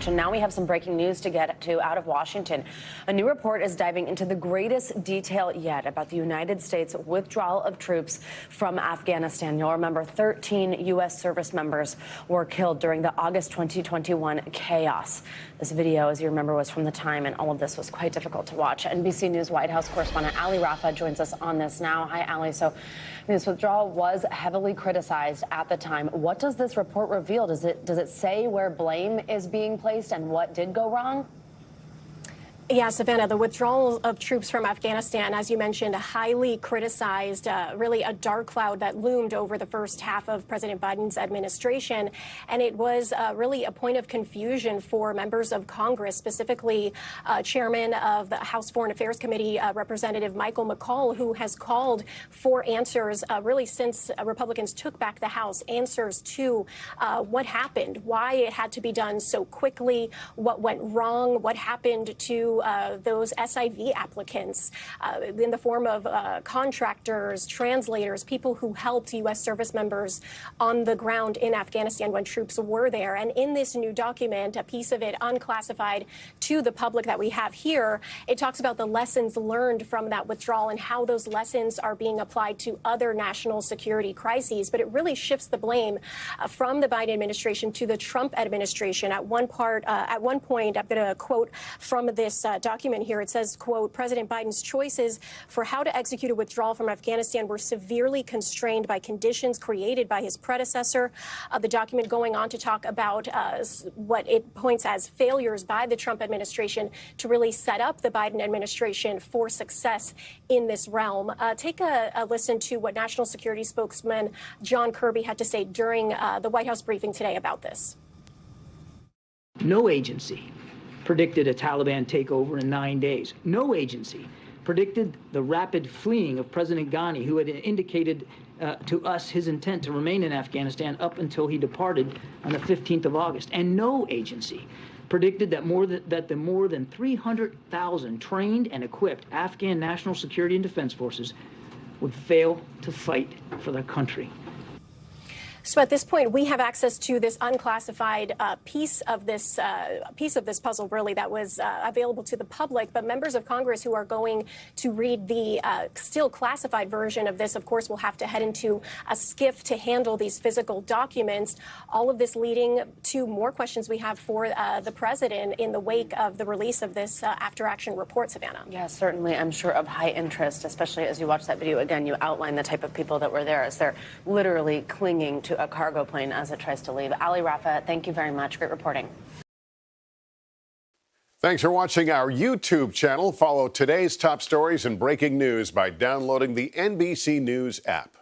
And now we have some breaking news to get to out of Washington. A new report is diving into the greatest detail yet about the United States withdrawal of troops from Afghanistan. You'll remember 13 U.S. service members were killed during the August 2021 chaos. This video, as you remember, was from the time, and all of this was quite difficult to watch. NBC News White House correspondent Ali Rafa joins us on this now. Hi, Ali. So this withdrawal was heavily criticized at the time. What does this report reveal? Does it say where blame is being placed and what did go wrong? Yeah, Savannah, the withdrawal of troops from Afghanistan, as you mentioned, highly criticized, really a dark cloud that loomed over the first half of President Biden's administration. And it was really a point of confusion for members of Congress, specifically Chairman of the House Foreign Affairs Committee, Representative Michael McCaul, who has called for answers really since Republicans took back the House, answers to what happened, why it had to be done so quickly, what went wrong, what happened to those SIV applicants in the form of contractors, translators, people who helped U.S. service members on the ground in Afghanistan when troops were there. And in this new document, a piece of it unclassified to the public that we have here, it talks about the lessons learned from that withdrawal and how those lessons are being applied to other national security crises. But it really shifts the blame from the Biden administration to the Trump administration. At one point, I'm going to quote from this document here. It says, quote, President Biden's choices for how to execute a withdrawal from Afghanistan were severely constrained by conditions created by his predecessor. The document going on to talk about what it points as failures by the Trump administration to really set up the Biden administration for success in this realm. Take a listen to what National Security Spokesman John Kirby had to say during the White House briefing today about this. No agency predicted a Taliban takeover in 9 days. No agency predicted the rapid fleeing of President Ghani, who had indicated to us his intent to remain in Afghanistan up until he departed on the 15th of August. And no agency predicted that the more than 300,000 trained and equipped Afghan national security and defense forces would fail to fight for their country. So at this point, we have access to this unclassified piece of this puzzle, really, that was available to the public. But members of Congress who are going to read the still classified version of this, of course, will have to head into a SCIF to handle these physical documents. All of this leading to more questions we have for the president in the wake of the release of this after-action report, Savannah. Yeah, certainly, I'm sure of high interest, especially as you watch that video. Again, you outline the type of people that were there as they're literally clinging to a cargo plane as it tries to leave. Ali Rafa, thank you very much. Great reporting. Thanks for watching our YouTube channel. Follow today's top stories and breaking news by downloading the NBC News app.